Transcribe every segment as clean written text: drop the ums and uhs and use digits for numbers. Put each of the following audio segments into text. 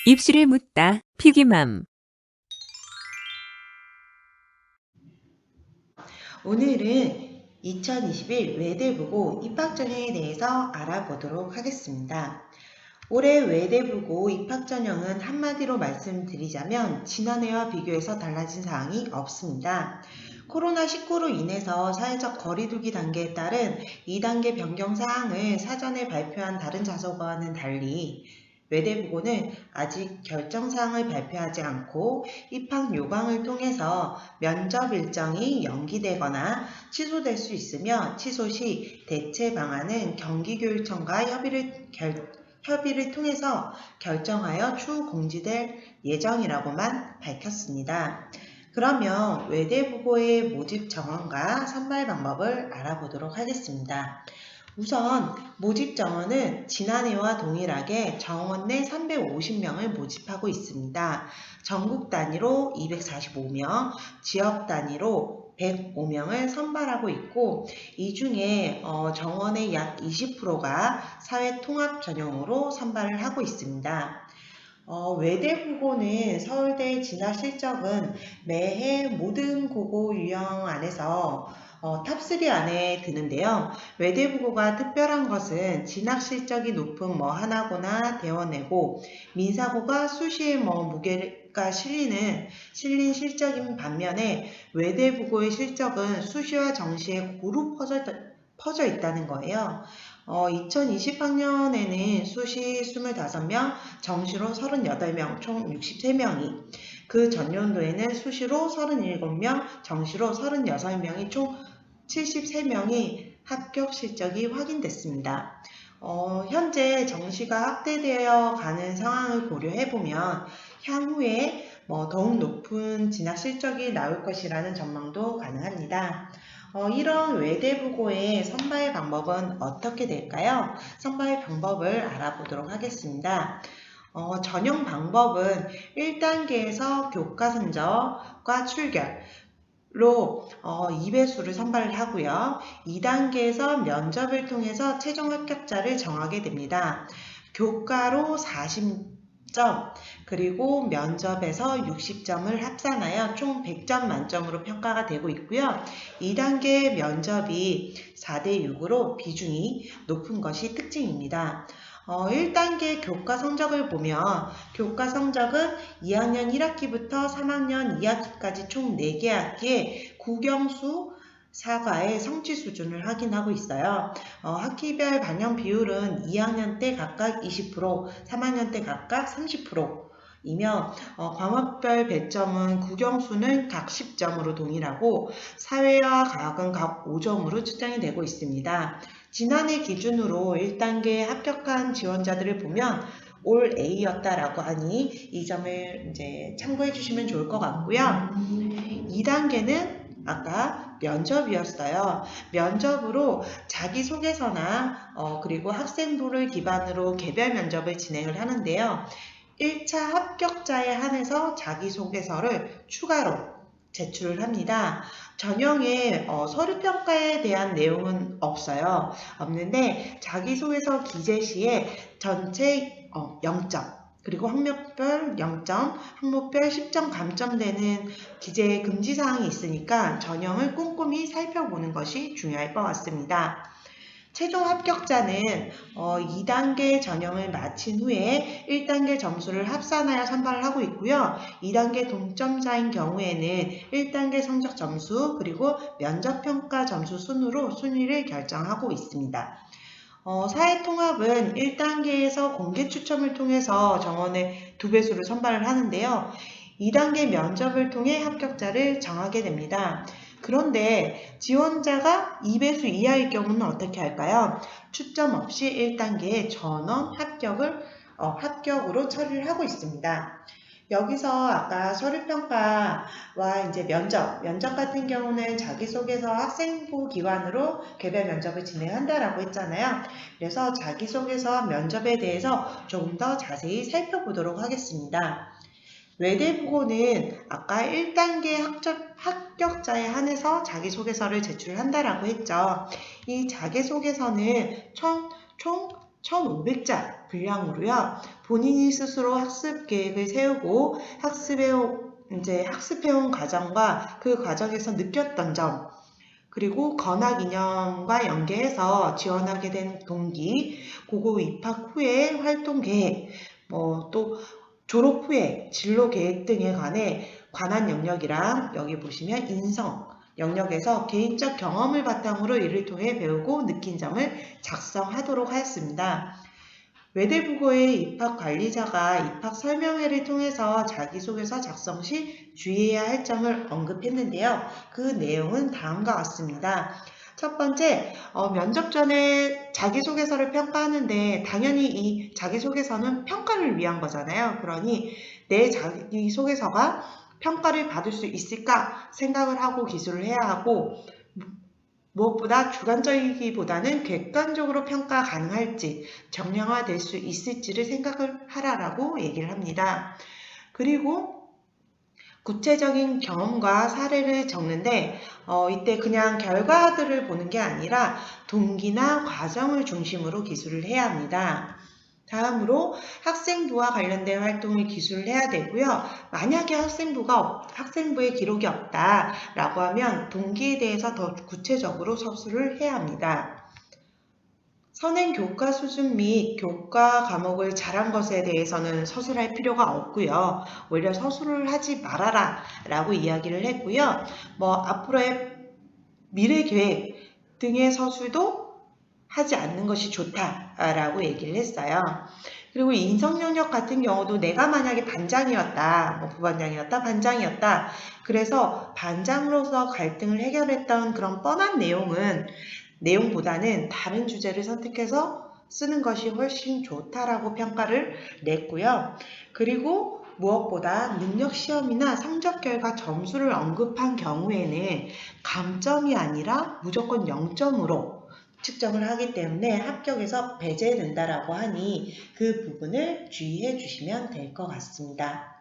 입술에 묻다 피기맘. 오늘은 2021 외대부고 입학전형에 대해서 알아보도록 하겠습니다. 올해 외대부고 입학전형은 한마디로 말씀드리자면 지난해와 비교해서 달라진 사항이 없습니다. 코로나19로 인해서 사회적 거리두기 단계에 따른 2단계 변경 사항을 사전에 발표한 다른 자소과는 달리 외대부고는 아직 결정사항을 발표하지 않고 입학 요강을 통해서 면접 일정이 연기되거나 취소될 수 있으며 취소 시 대체 방안은 경기교육청과 협의를 통해서 결정하여 추후 공지될 예정이라고만 밝혔습니다. 그러면 외대부고의 모집 정원과 선발 방법을 알아보도록 하겠습니다. 우선 모집 정원은 지난해와 동일하게 정원 내 350명을 모집하고 있습니다. 전국 단위로 245명, 지역 단위로 105명을 선발하고 있고 이 중에 정원의 약 20%가 사회통합 전형으로 선발을 하고 있습니다. 외대부고는 서울대 진학 실적은 매해 모든 고고 유형 안에서 탑3 안에 드는데요. 외대부고가 특별한 것은 진학 실적이 높은 하나고나 대원외고 민사고가 수시에 무게가 실린 실적인 반면에 외대부고의 실적은 수시와 정시에 고루 퍼져 있다는 거예요. 2020학년에는 수시 25명, 정시로 38명, 총 63명이, 그 전년도에는 수시로 37명, 정시로 36명이 총 73명이 합격 실적이 확인됐습니다. 현재 정시가 확대되어 가는 상황을 고려해보면 향후에 더욱 높은 진학 실적이 나올 것이라는 전망도 가능합니다. 이런 외대부고의 선발 방법은 어떻게 될까요? 선발 방법을 알아보도록 하겠습니다. 전형 방법은 1단계에서 교과 성적과 출결로 2배수를 선발을 하고요. 2단계에서 면접을 통해서 최종 합격자를 정하게 됩니다. 교과로 40점, 그리고 면접에서 60점을 합산하여 총 100점 만점으로 평가가 되고 있고요. 2단계 면접이 4대6으로 비중이 높은 것이 특징입니다. 1단계 교과 성적을 보면 교과 성적은 2학년 1학기부터 3학년 2학기까지 총 4개 학기에 국영수, 사과의 성취 수준을 확인하고 있어요. 학기별 반영 비율은 2학년 때 각각 20%, 3학년 때 각각 30%이며 과목별 배점은 국영수는 각 10점으로 동일하고 사회와 과학은 각 5점으로 측정이 되고 있습니다. 지난해 기준으로 1단계에 합격한 지원자들을 보면 올 A였다라고 하니 이 점을 이제 참고해 주시면 좋을 것 같고요. 2단계는 아까 면접이었어요. 면접으로 자기소개서나 그리고 학생부를 기반으로 개별 면접을 진행을 하는데요. 1차 합격자에 한해서 자기소개서를 추가로 제출을 합니다. 전형에 서류평가에 대한 내용은 없는데 자기소개서 기재 시에 전체 0점, 그리고 학력별 0점, 항목별 10점 감점되는 기재 금지사항이 있으니까 전형을 꼼꼼히 살펴보는 것이 중요할 것 같습니다. 최종 합격자는 2단계 전형을 마친 후에 1단계 점수를 합산하여 선발을 하고 있고요. 2단계 동점자인 경우에는 1단계 성적 점수 그리고 면접평가 점수 순으로 순위를 결정하고 있습니다. 사회통합은 1단계에서 공개 추첨을 통해서 정원의 2배수를 선발을 하는데요. 2단계 면접을 통해 합격자를 정하게 됩니다. 그런데 지원자가 2배수 이하일 경우는 어떻게 할까요? 추첨 없이 1단계에 전원 합격으로 처리를 하고 있습니다. 여기서 아까 서류평가와 이제 면접 같은 경우는 자기소개서 학생부 기반으로 개별 면접을 진행한다라고 했잖아요. 그래서 자기소개서 면접에 대해서 조금 더 자세히 살펴보도록 하겠습니다. 외대부고는 아까 1단계 합격자에 한해서 자기소개서를 제출한다라고 했죠. 이 자기소개서는 총 1,500자 분량으로요. 본인이 스스로 학습 계획을 세우고 학습해온 과정과 그 과정에서 느꼈던 점, 그리고 건학 이념과 연계해서 지원하게 된 동기, 고고 입학 후에 활동 계획, 또 졸업 후에 진로 계획 등에 관한 영역이랑 여기 보시면 인성 영역에서 개인적 경험을 바탕으로 이를 통해 배우고 느낀 점을 작성하도록 하였습니다. 외대부고의 입학관리자가 입학 설명회를 통해서 자기소개서 작성 시 주의해야 할 점을 언급했는데요. 그 내용은 다음과 같습니다. 첫 번째, 면접 전에 자기소개서를 평가하는데 당연히 이 자기소개서는 평가를 위한 거잖아요. 그러니 내 자기소개서가 평가를 받을 수 있을까 생각을 하고 기술을 해야 하고, 무엇보다 주관적이기보다는 객관적으로 평가 가능할지, 정량화될 수 있을지를 생각을 하라라고 얘기를 합니다. 그리고 구체적인 경험과 사례를 적는데 이때 그냥 결과들을 보는 게 아니라 동기나 과정을 중심으로 기술을 해야 합니다. 다음으로 학생부와 관련된 활동을 기술을 해야 되고요. 만약에 학생부에 기록이 없다라고 하면 동기에 대해서 더 구체적으로 서술을 해야 합니다. 선행 교과 수준 및 교과 과목을 잘한 것에 대해서는 서술할 필요가 없고요. 오히려 서술을 하지 말아라 라고 이야기를 했고요. 앞으로의 미래 계획 등의 서술도 하지 않는 것이 좋다라고 얘기를 했어요. 그리고 인성 영역 같은 경우도 내가 만약에 반장이었다, 부반장이었다, 반장이었다. 그래서 반장으로서 갈등을 해결했던 그런 뻔한 내용보다는 다른 주제를 선택해서 쓰는 것이 훨씬 좋다라고 평가를 냈고요. 그리고 무엇보다 능력 시험이나 성적 결과 점수를 언급한 경우에는 감점이 아니라 무조건 0점으로 측정을 하기 때문에 합격에서 배제된다라고 하니 그 부분을 주의해 주시면 될 것 같습니다.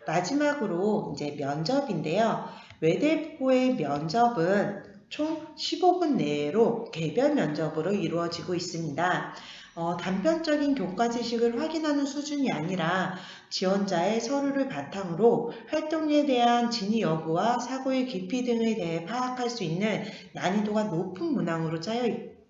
마지막으로 이제 면접인데요. 외대부고의 면접은 총 15분 내로 개별 면접으로 이루어지고 있습니다. 단편적인 교과 지식을 확인하는 수준이 아니라 지원자의 서류를 바탕으로 활동에 대한 진위 여부와 사고의 깊이 등에 대해 파악할 수 있는 난이도가 높은 문항으로 짜여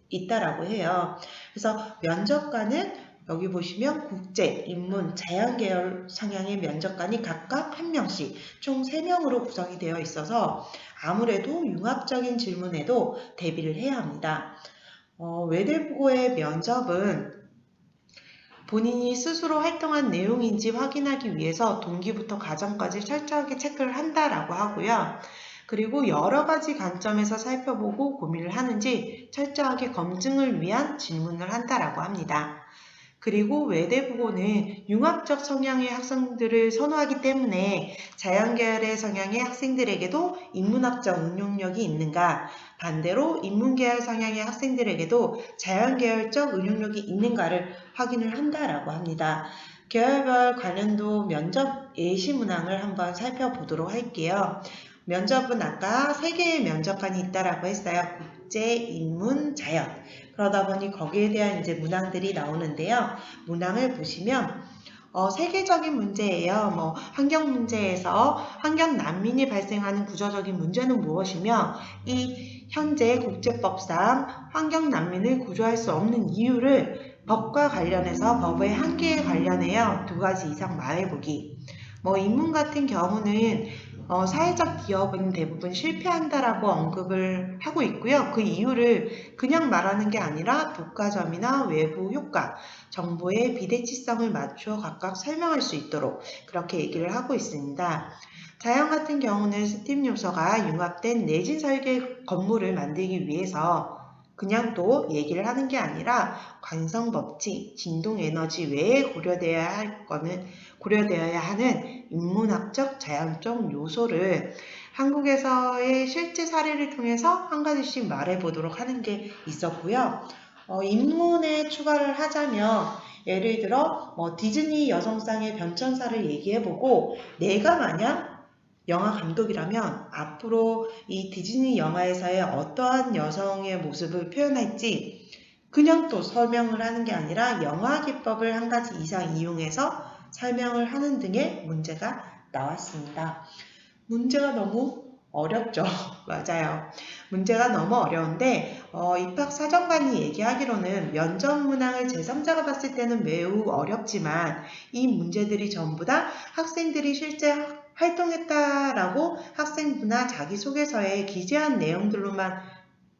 있다라고 해요. 그래서 면접관은 여기 보시면 국제, 인문, 자연 계열 성향의 면접관이 각각 1명씩 총 3명으로 구성이 되어 있어서 아무래도 융합적인 질문에도 대비를 해야 합니다. 외대부고의 면접은 본인이 스스로 활동한 내용인지 확인하기 위해서 동기부터 과정까지 철저하게 체크를 한다라고 하고요. 그리고 여러 가지 관점에서 살펴보고 고민을 하는지 철저하게 검증을 위한 질문을 한다라고 합니다. 그리고 외대부고는 융합적 성향의 학생들을 선호하기 때문에 자연계열의 성향의 학생들에게도 인문학적 응용력이 있는가, 반대로 인문계열 성향의 학생들에게도 자연계열적 응용력이 있는가를 확인을 한다라고 합니다. 계열별 관련도 면접 예시 문항을 한번 살펴보도록 할게요. 면접은 아까 3개의 면접관이 있다라고 했어요. 국제, 인문, 자연. 그러다 보니 거기에 대한 이제 문항들이 나오는데요. 문항을 보시면 세계적인 문제예요. 환경 문제에서 환경 난민이 발생하는 구조적인 문제는 무엇이며 이 현재 국제법상 환경 난민을 구조할 수 없는 이유를 법과 관련해서 법의 한계에 관련해요. 2가지 이상 말해보기. 인문 같은 경우는 사회적 기업은 대부분 실패한다라고 언급을 하고 있고요. 그 이유를 그냥 말하는 게 아니라 독과점이나 외부 효과, 정보의 비대치성을 맞추어 각각 설명할 수 있도록 그렇게 얘기를 하고 있습니다. 자연 같은 경우는 스팀 요소가 융합된 내진 설계 건물을 만들기 위해서 그냥 또 얘기를 하는 게 아니라 관성 법칙, 진동 에너지 외에 고려되어야 하는 인문학적, 자연적 요소를 한국에서의 실제 사례를 통해서 한 가지씩 말해보도록 하는 게 있었고요. 인문에 추가를 하자면 예를 들어 디즈니 여성상의 변천사를 얘기해보고 내가 만약 영화 감독이라면 앞으로 이 디즈니 영화에서의 어떠한 여성의 모습을 표현할지 그냥 또 설명을 하는 게 아니라 영화 기법을 한 가지 이상 이용해서 설명을 하는 등의 문제가 나왔습니다. 문제가 너무 어렵죠. 맞아요. 문제가 너무 어려운데 입학사정관이 얘기하기로는 면접 문항을 제3자가 봤을 때는 매우 어렵지만 이 문제들이 전부 다 학생들이 실제 활동했다라고 학생부나 자기소개서에 기재한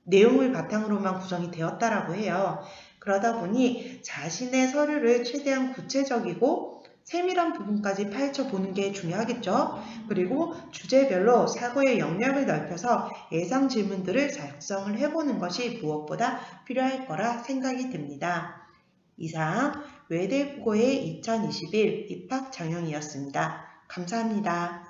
내용을 바탕으로만 구성이 되었다라고 해요. 그러다 보니 자신의 서류를 최대한 구체적이고 세밀한 부분까지 파헤쳐보는 게 중요하겠죠. 그리고 주제별로 사고의 영역을 넓혀서 예상 질문들을 작성을 해보는 것이 무엇보다 필요할 거라 생각이 듭니다. 이상 외대국어의 2021 입학 장영이었습니다. 감사합니다.